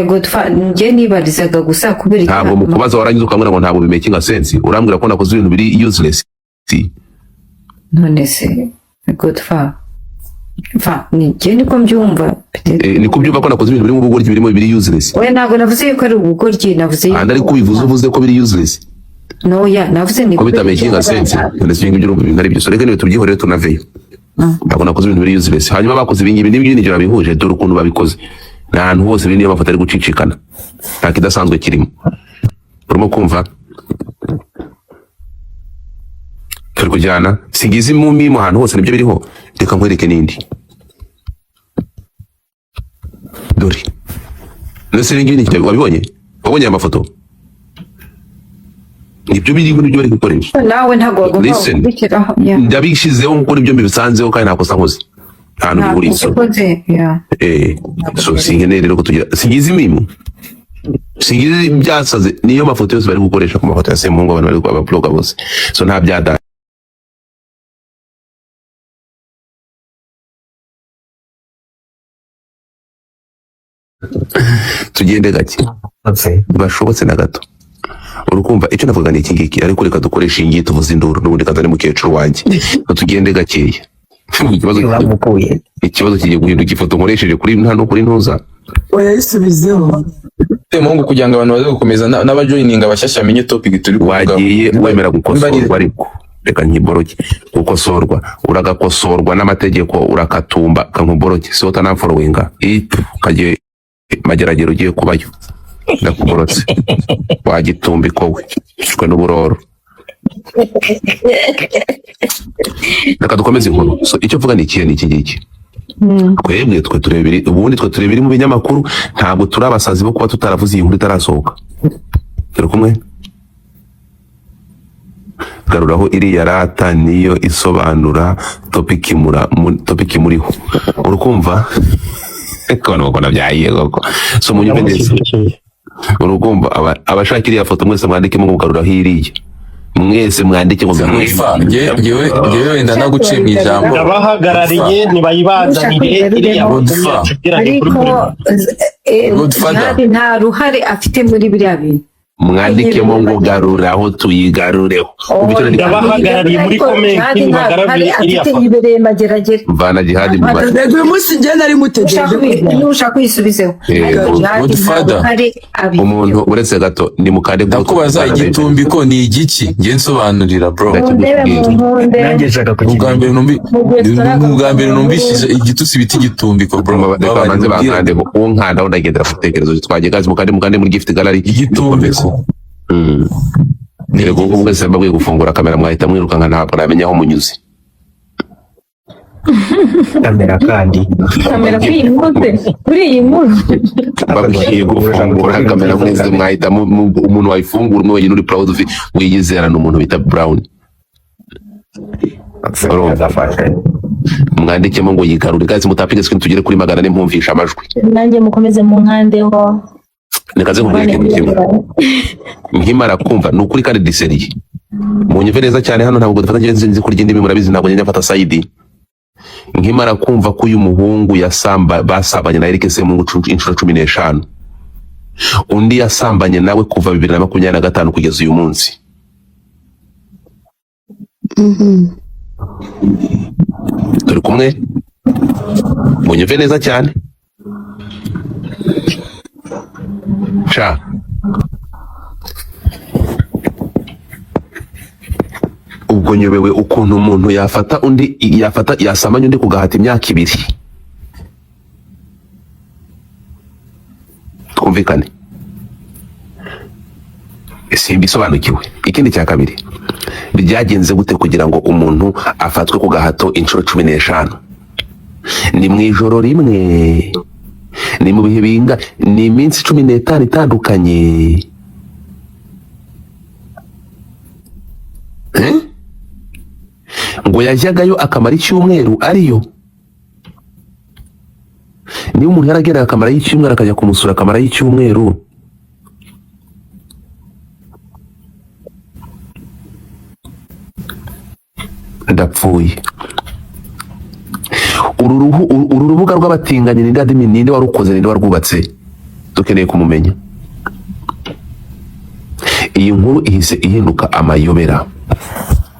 Godfa njye nibarizaga gusa kubera ntabwo mu kubaza warangiza ukambwira ngo ntabwo bimakinga sense urambwira ko nakoze ibintu biri useless none se Godfa njye niko mbyumva niko byumva ko nakoze ibintu biri mu bugoryi birimo biri useless. we ntabwo navuze ko ari ubugoryi navuze andi ariko ubivuze ko biri useless navuze ni ko bitamakinga sense none se ibintu by'urumva ntari byo so reka niwe tubyihorere tunaveyo ntabwo nakoze ibintu biri useless hanyuma bakoze ibingibi n'ibyo nigera bihuje dore ukuntu babikoze n'ahantu hose bindi amafoto ari gucicikana nta kidasanzwe kirimo urimo kumva turi kujyana singizi mu mimo ahantu hose nibyo biriho reka nkwereke n'indi dore nese ibingibi ni kitabo wabibonye wabonye amafoto nibyo biri nibyo bari gukoresha nawe ntabwo wagomba kubikiraho ndabishizeho nk'uko nibyo mbisanzeho kandi nta kosa nkoze ahantu bihuriye so so singeneye rero ko tugira singizi mimo singize byasaze niyo mafoto yose bari gukoresha ku mafoto ya Semungu abantu bari kubaploga bose so nta byada tugende gake bashobotse na gato urukumva icyo navuga ni iki ngiki ariko reka dukoresha ingiye tuvuze induru n'ubundi kazane mukecuru wanjye tugende gakeya ikibazo kigiye guhinduka ifoto nkoresheje kuri hano kuri ntuza wayisubizeho Semungu kugira ngo abantu baze gukomeza n'abajoyininga bashyashya amenye topic turi kuvuga wagiye wemera gukosorwa ariko reka nkiboroke gukosorwa uragakosorwa n'amategeko urakatumba kankuboroke si utanamforowinga kagiye mageragero ugiye kubayo ndakuborotse wagitumbiko we shwe n'uburoro reka dukomeze inkuru so icyo vuga ni ikihe ni iki ngiki twebwe twe turebere ubundi twe turebere mu binyamakuru ntabwo turi abasazi bo kuba tutaravuze iyi nkuru itarasohoka turi kumwe garuraho iriya rata niyo isobanura topiki muriho urukumva kono kono byayiye koko so munyumve neza urukumva abashaka iriya foto mwese mwandike mu garuraho iriya mwese mwandike ngo ngewe wenda naguciye mu ijambo abahagarariye nibayibazanire iriya ariko nta ruhare afite muri biriya bintu mwandikemo ngo garuraho tuyigarureho abahagarariye muri komenti nibagaragire iriya foto yibereye mageragere mvana jihadi mu bari rego uyu munsi njye nari mutegereje nushaka kuyisubizeho umuntu uretse gato ni mukande ndakubaza igitumbiko ni igiki nge nsobanurira bro nanjye nshaka ubwa mbere numvishije igitutsi biti igitumbiko bro babanze bankande uwo nkanda ndagendera gutekerezo twagiye gazi mukande muri gift gallery igitumbiko Nirego ubwo mwese mbabwiye gufungura kamera mwahita mwirukanka ntabwo namenya aho munyuze kamera kandi kuri iyi nkuru babwiye gufungura kamera mwese mwahita umuntu wayifungura umwe wenyine uri proud wiyizerana umuntu bita Brown mwandikemo ngo yigarure gazi mutapige screen tugere kuri 400 mpumvisha amajwi nanjye mukomeze mu nkandeho nikaze kubwira ikintu kimwe nkimara kumva ni ukuri kandi diseriye munyumve neza cyane hano ntabwo dufata ngenzi kurya indimi murabizi ntabwo njya mfata side nkimara kumva ko uyu muhungu basambanye na Eric Semungu inshuro 15 undi yasambanye nawe kuva 2025 kugeza uyu munsi turi kumwe munyumve neza cyane sha ubwo nyobewe ukuntu umuntu yafata yasamanya undi kugahata imyaka 2 twumvikane simbisobanukiwe ikindi cya kabiri byagenze gute kugira ngo umuntu afatwe ku gahato inshuro 15 ni mu ijoro rimwe ni mu bihe binga ni iminsi 15 itandukanye ngo yajyagayo akamara icyumweru ariyo niba umuntu yarageraga akamara y'icyumweru akajya kumusura akamara y'icyumweru ndapfuye uru rubuga rw'abatinganyi ninde warukoze ninde warwubatse dukeneye kumumenya iyi nkuru ihise ihinduka amayobera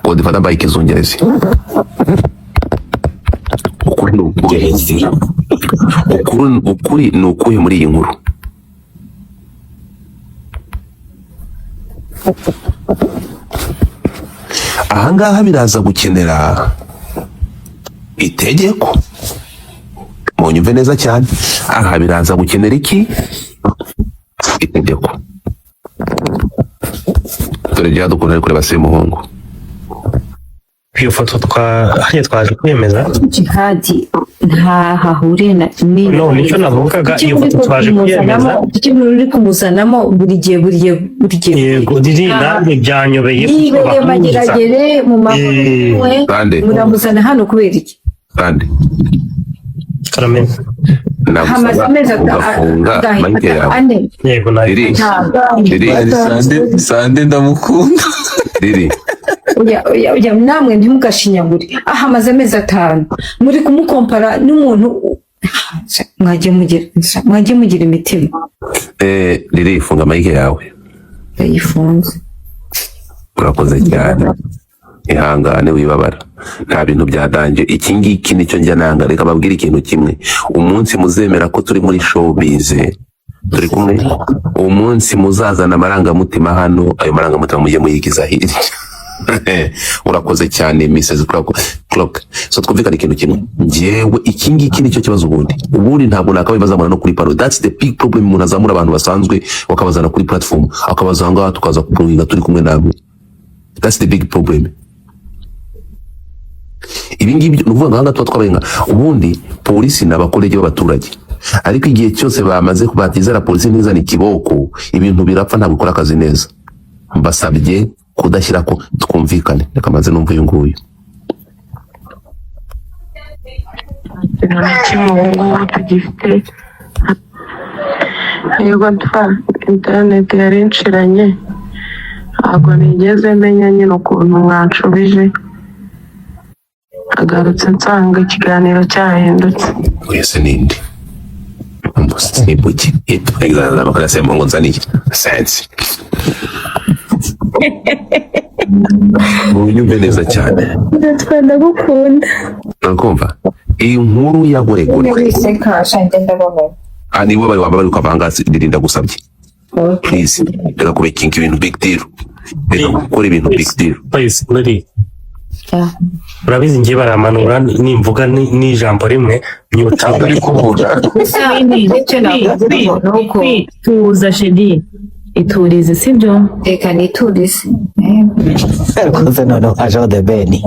ngo dufata bike zungerezi ukuri ni ukuhe muri iyi nkuru ahangaha biraza gukenera itegeko munyumve neza cyane aha biraza gukenera iki itegeko dore jya dukunda kureba Semuhungu iyo foto twaje kwemeza jihadi nta hahuriye na no nicyo navugaga iyo foto twaje kwemeza ikintu uri kumuzanamo buri gihe yego diri nanjye byanyobeye niba mageragere mu mahoro we muramuzana hano kubera iki kandi Karame. hamaze amezi ugafunga mayike yawe. ane Yego nayo. Riri Sande ndamukunda. Riri oya namwe ntimugashinyagure hamaze amezi 5 muri kumukompara n'umuntu mwagiye mugira imitima. Riri funga mayike yawe. Yayifunze. Urakoze cyane. Ihangane wibabara, nta bintu byadanje. Iki ngiki nicyo njya nanga. Reka babwire ikintu kimwe, umunsi muzemera ko turi muri showbiz turi kumwe, umunsi muzazana amarangamutima hano, ayo marangamutima mujye muyigiza hirya. Urakoze cyane Mrs. Clock. So twumvikana ikintu kimwe, njyewe iki ngiki nicyo kibazo. Ubundi ntabwo nakabibazamura no kuri paro. That's the big problem. Umuntu azamura abantu basanzwe bakabazana kuri platform, akabazanga tukaza kupunga turi kumwe namwe. That's the big problem. Ibingibi nuvuga nganga tuba twabenga. Ubundi polisi n'abakolege b'abaturage, ariko igihe cyose bamaze kubatizera polisi neza ni kiboko, ibintu birapfa ntabwo ikora akazi neza. Mbasabye kudashyira ko twumvikane. Reka maze numva uyu nguyu. Kimwe tugifite yego twa internet yarinshiranye, ntabwo nigeze menya nyine ukuntu mwanshubije, agarutse nsanga ikiganiro cyahindutse. Wese ninde ni buki exaza bakora sema ngo nzani sense unyumve neza cyane. Twenda gukunda. Nakumva iyi nkuru yagoregore nibo bari wabari ukavanga ndirinda gusabye. Please reka kubekinga ibintu big deal, reka gukora ibintu big deal. Please Lady. Urabizi ngiye baramanura nimvuga n'ijambo rimwe myuta Uri kuvuga. Tuza Shedi. Iturize sibyo? Reka niturize. Koze noneho aje de beni.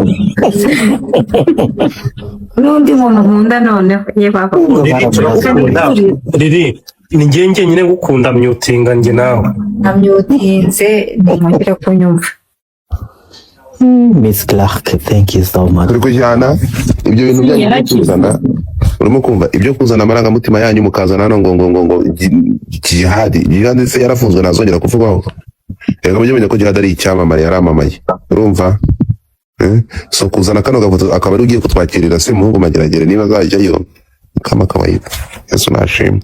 N'undi muntu nkunda noneho ye baba. Riri ni ngiye nyine gukunda myutinga njye nawe. Namyutinze ntimugira kunyumva. Miss Clark, thank you so much. Turi kujyana ibyo bintu byanyu kuzana, urimo kumva ibyo kuzana amarangamutima yanyu mukazana no ngo jihad se yarafunzwe nazongera kuvugwaho. Reka mujye menya ko jihad ari icyamamare yaramamaye, urumva. So kuzana kano gafoto akaba ari ugiye kutwakirira se muhungu mageragere niba azajyayo kama kawaida. Yesu nashimwe.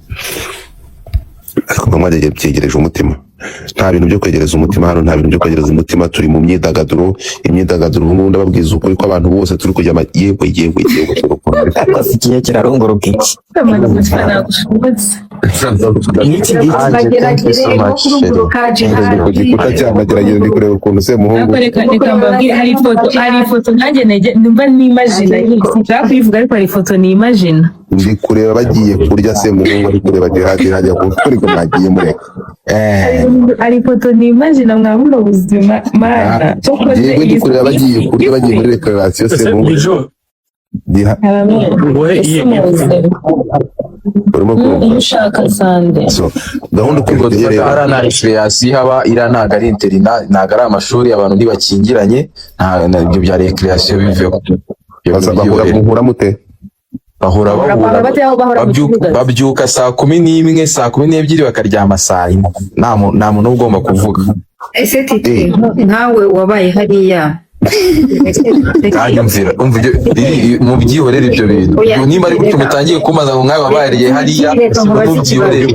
Ariko mwajye byegereje umutima, nta bintu byo kwegereza umutima hano, nta bintu byo kwegereza umutima. Turi mu myidagaduro, imyidagaduro ubu ndababwiza ukuri ko abantu bose turi kujya yewe Asikiye kirarunguruka iki. Igikuta cyamageragere ndi kureba ukuntu se muhungu. Reka mbabwire hari ifoto nanjye numva nimagine nshaka kuyivuga ariko hari ifoto nimagine. Ndi kureba bagiye kurya se muhungu ari kureba jihad hajya kuri ko nagiye mureka. Hari ifoto nimagine mwabura ubuzima mana. Yego ndi kureba bagiye kurya bagiye muri recreation se muhungu. Ushaka Sande. So gahunda uko Ara na recreation haba ira ntago ari interina, ntago ari amashuri, abantu ntibakingiranye, ibyo bya recreation biveho. Bahura mute? Bahura babyuka saa 11 saa 12 bakaryama saa 4. Nta muntu ugomba kuvuga. Ese titi nkawe wabaye hariya. Kanyumvira umva mu byihorere ibyo bintu. Nimba ari gutyo mutangiye kumaza ngo nkawe wabaye hariya mu byihorere.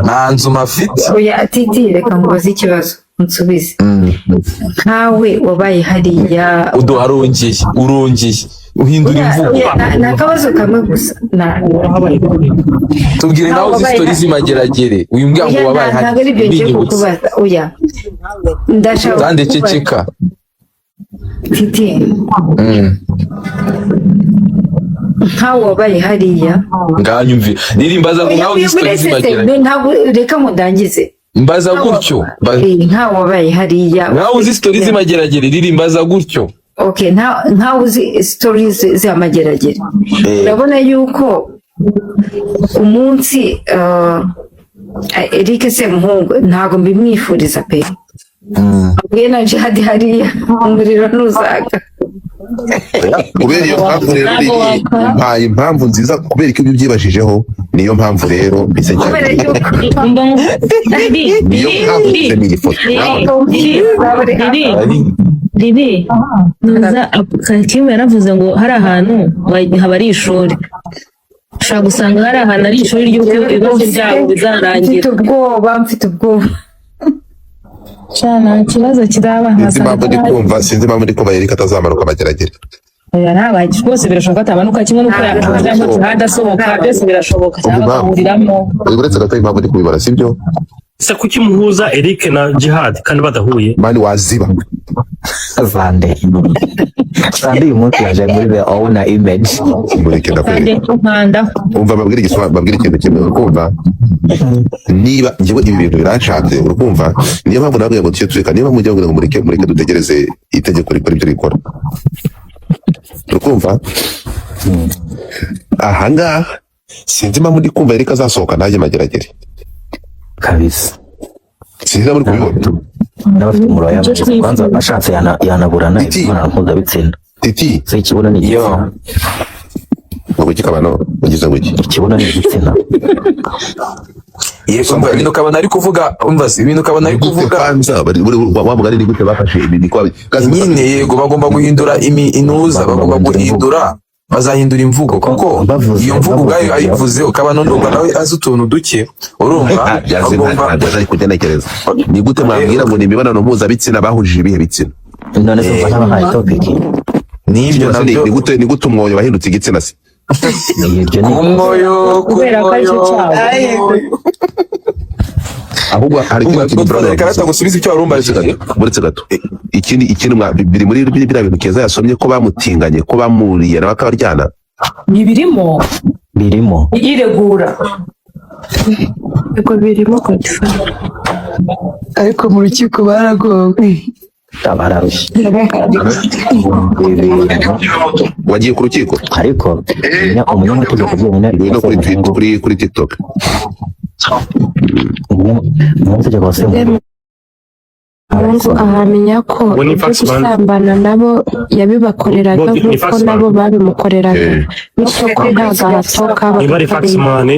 Nanzu mafite. Oya titi reka ngubaze ikibazo nsubize. Nkawe wabaye hariya. Urongeye uhindura imvugo. Nakabazo kamwe gusa. Tubwire nawe uzi stories z'imageragere. Uyu mbwa ngo wabaye hariya. Ntabwo ari byo ngiye kukubaza. Oya. Ndashaka. Sande ceceka. Titi. Nkawe wabaye hariya. Nganyumvira. Nirimbaza ngo nawe uzi stories z'imageragere. Ntabwo reka mudangize. Mbaza gutyo. Nkawe wabaye hariya. Nawe uzi stories z'imageragere. Nirimbaza gutyo. Okay, nkawe uzi stories z'amageragere. Urabona yuko umunsi Eric Semuhungu ntago mbimwifuriza pe. Ubwe na Jihad hariya umuriro nuzaga. kubera iyo mpamvu rero mpaye impamvu nziza kubera ko ibyo byibajijeho niyo mpamvu rero mbese niyo mpamvu mbese n'iyi foto Riri nuza Kim yaravuze ngo hari ahantu haba ari ishuri ushobora gusanga hari ahantu ari ishuri ry'uko ibibazo byabo bizarangira mfite ubwoba cyane ikibazo kiraba sinzi impamvu ndi kumva Erika atazamanuka amageragere ntabaye rwose birashoboka atamanuka kimwe n'uko yakoze umuhanda asohoka byose birashoboka cyangwa bakahuriramo uretse gato impamvu ndi kubibara sibyo se kuki muhuza Eric na Jihad kandi badahuye mani waziba Vande uyu munsi yaje muri the owner image mureke ndakwereka umva babwira ikintu kimwe urukumva niba njyewe ibi bintu biranshatse urukumva niyo mpamvu nabwiye ngo tuceka niba mujya ngo mureke dutegereze itegeko rikora ibyo rikora urukumva ahangaha sinzi impamvu ndi kumva Erika azasohoka najye mageragere kabisa sinzi muri kubibona n'abafite umuriro y'amazi kwanza ashatse yanaburana imibonano mpuzabitsina titi se ikibuno ni igitsina ngo kikabano ugize ngo iki ikibuno ni igitsina yego umva ibintu ukabona ari kuvuga wa mugari ni gute bafashe ibi kwa nyine yego bagomba guhindura inuza bagomba guhindura bazahindura imvugo kuko iyo mvugo ubwayo ayivuze ukaba n'undumva nawe azi utuntu duke urumva bagomba ari kugenekereza ni gute mwambwira ngo ni imibonano mpuzabitsina bahujije ibihe bitsina none se mfana bahaye topic nibyo nabyo ni gute umwoyo wahindutse igitsina se umwoyo kubera ko aricyo cyabo ahubwo hari karata gusubiza icyo warumbaje uretse gato ikindi biri muri biriya bintu Keza yasomye ko bamutinganye ko bamuriye nawe akabaryana birimo iregura Ego birimo Godfa. ariko mu rukiko baragowe bararushye wagiye ku rukiko ariko umunyamategeko byonyine no kuri TikTok umunyamategeko wose ngo ahamenya ko ibyo gusambana nabo yabibakoreraga nk'uko nabo babimukoreraga bityo ko nta gahato kaba niba ari Faxman